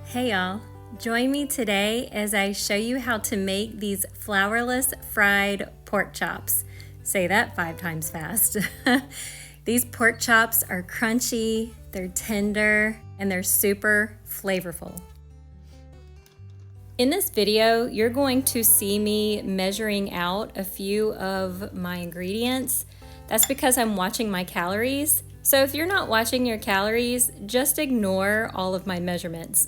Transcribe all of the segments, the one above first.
Hey y'all, join me today as I show you how to make these flourless fried pork chops. Say that 5 times fast. These pork chops are crunchy, they're tender, and they're super flavorful. In this video, you're going to see me measuring out a few of my ingredients. That's because I'm watching my calories. So if you're not watching your calories, just ignore all of my measurements.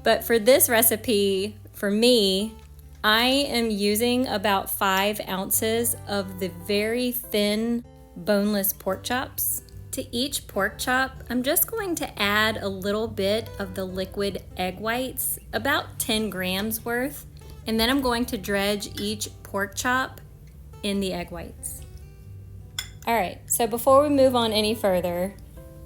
But for this recipe, for me, I am using about 5 ounces of the very thin boneless pork chops. To each pork chop, I'm just going to add a little bit of the liquid egg whites, about 10 grams worth, and then I'm going to dredge each pork chop in the egg whites. All right, so before we move on any further,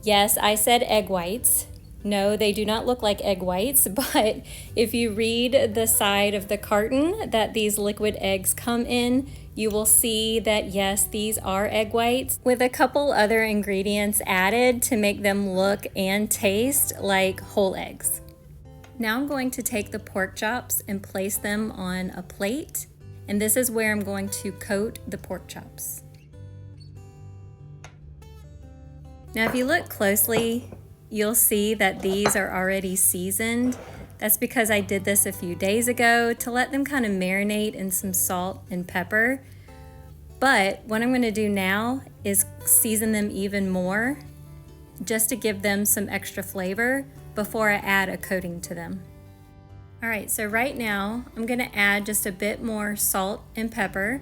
yes, I said egg whites. No, they do not look like egg whites, but if you read the side of the carton that these liquid eggs come in, you will see that yes, these are egg whites with a couple other ingredients added to make them look and taste like whole eggs. Now I'm going to take the pork chops and place them on a plate, and this is where I'm going to coat the pork chops. Now if you look closely, you'll see that these are already seasoned. That's because I did this a few days ago to let them kind of marinate in some salt and pepper. But what I'm going to do now is season them even more just to give them some extra flavor before I add a coating to them. All right, so right now I'm going to add just a bit more salt and pepper.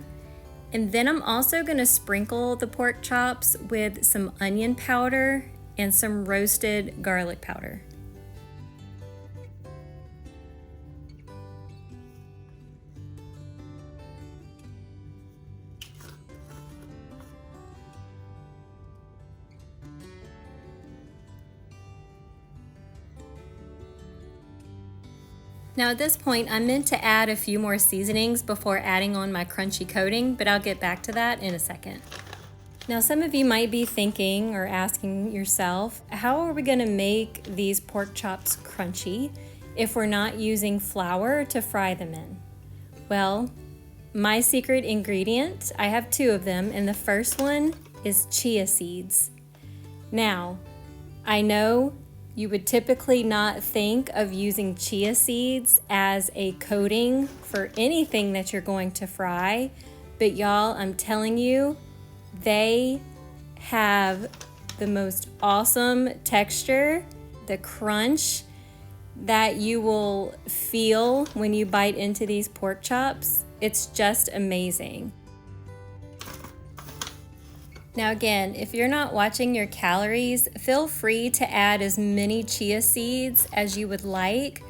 And then I'm also going to sprinkle the pork chops with some onion powder and some roasted garlic powder. Now at this point, I meant to add a few more seasonings before adding on my crunchy coating, but I'll get back to that in a second. Now some of you might be thinking or asking yourself, how are we going to make these pork chops crunchy if we're not using flour to fry them in? Well, my secret ingredient, I have 2 of them, and the first one is chia seeds. Now, I know you would typically not think of using chia seeds as a coating for anything that you're going to fry, but y'all, I'm telling you, they have the most awesome texture, the crunch that you will feel when you bite into these pork chops. It's just amazing. Now again, if you're not watching your calories, feel free to add as many chia seeds as you would like.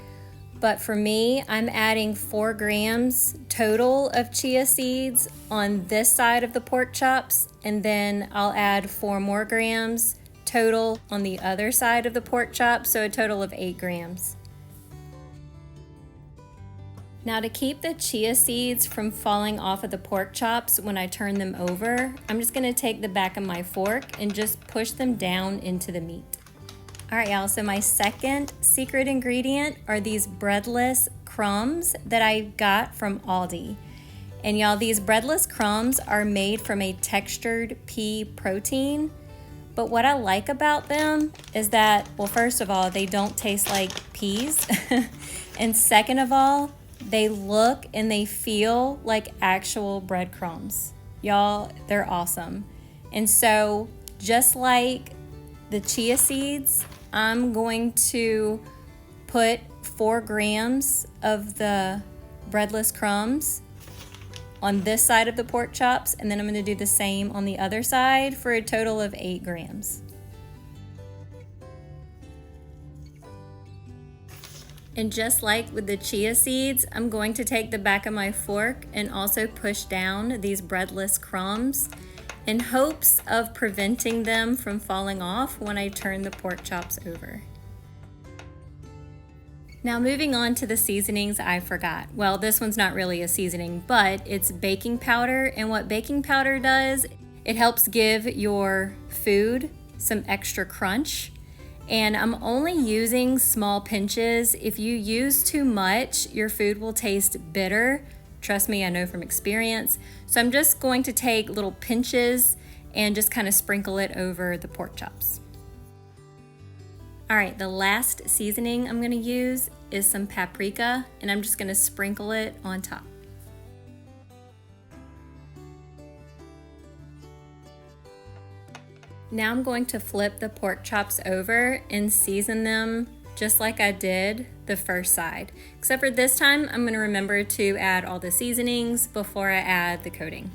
But for me, I'm adding 4 grams total of chia seeds on this side of the pork chops, and then I'll add 4 more grams total on the other side of the pork chop, so a total of 8 grams. Now to keep the chia seeds from falling off of the pork chops when I turn them over, I'm just gonna take the back of my fork and just push them down into the meat. All right, y'all, so my second secret ingredient are these breadless crumbs that I got from Aldi. And y'all, these breadless crumbs are made from a textured pea protein. But what I like about them is that, well, first of all, they don't taste like peas. And second of all, they look and they feel like actual breadcrumbs. Y'all, they're awesome. And so just like the chia seeds, I'm going to put 4 grams of the breadless crumbs on this side of the pork chops, and then I'm going to do the same on the other side for a total of 8 grams. And just like with the chia seeds, I'm going to take the back of my fork and also push down these breadless crumbs in hopes of preventing them from falling off when I turn the pork chops over. Now moving on to the seasonings I forgot. Well, this one's not really a seasoning, but it's baking powder, and what baking powder does, it helps give your food some extra crunch, And I'm only using small pinches. If you use too much, your food will taste bitter. Trust me, I know from experience. So I'm just going to take little pinches and just kind of sprinkle it over the pork chops. All right, the last seasoning I'm gonna use is some paprika, and I'm just gonna sprinkle it on top. Now I'm going to flip the pork chops over and season them just like I did the first side. Except for this time, I'm gonna remember to add all the seasonings before I add the coating.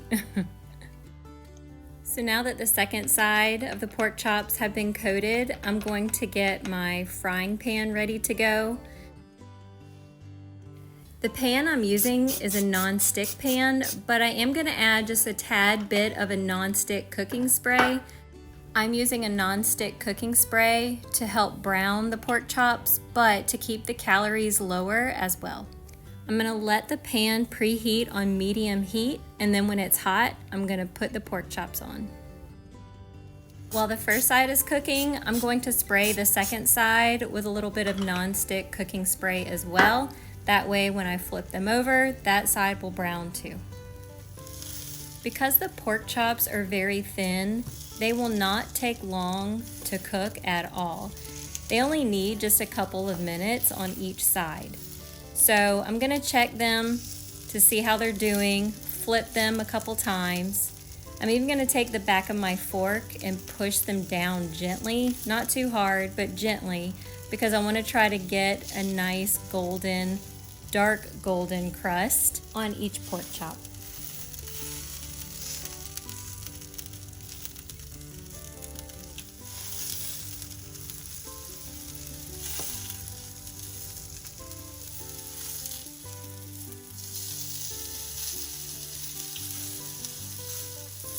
So now that the second side of the pork chops have been coated, I'm going to get my frying pan ready to go. The pan I'm using is a non-stick pan, but I am gonna add just a tad bit of a non-stick cooking spray. I'm using a non-stick cooking spray to help brown the pork chops, but to keep the calories lower as well. I'm gonna let the pan preheat on medium heat, and then when it's hot, I'm gonna put the pork chops on. While the first side is cooking, I'm going to spray the second side with a little bit of non-stick cooking spray as well. That way, when I flip them over, that side will brown too. Because the pork chops are very thin, they will not take long to cook at all. They only need just a couple of minutes on each side. So I'm gonna check them to see how they're doing, flip them a couple times. I'm even gonna take the back of my fork and push them down gently, not too hard, but gently, because I wanna try to get a nice golden, dark golden crust on each pork chop.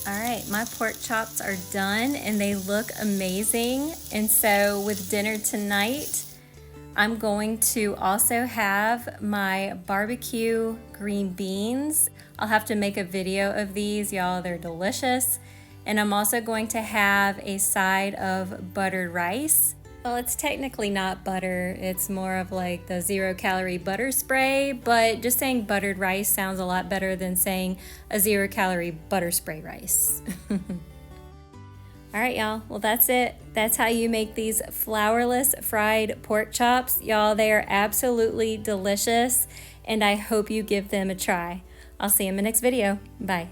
All right, my pork chops are done and they look amazing. And so with dinner tonight, I'm going to also have my barbecue green beans. I'll have to make a video of these, y'all, they're delicious. And I'm also going to have a side of buttered rice. Well, it's technically not butter, it's more of like the 0-calorie butter spray, but just saying buttered rice sounds a lot better than saying a 0-calorie butter spray rice. All right, y'all, well, that's it. That's how you make these flourless fried pork chops. Y'all, they are absolutely delicious, and I hope you give them a try. I'll see you in my next video. Bye.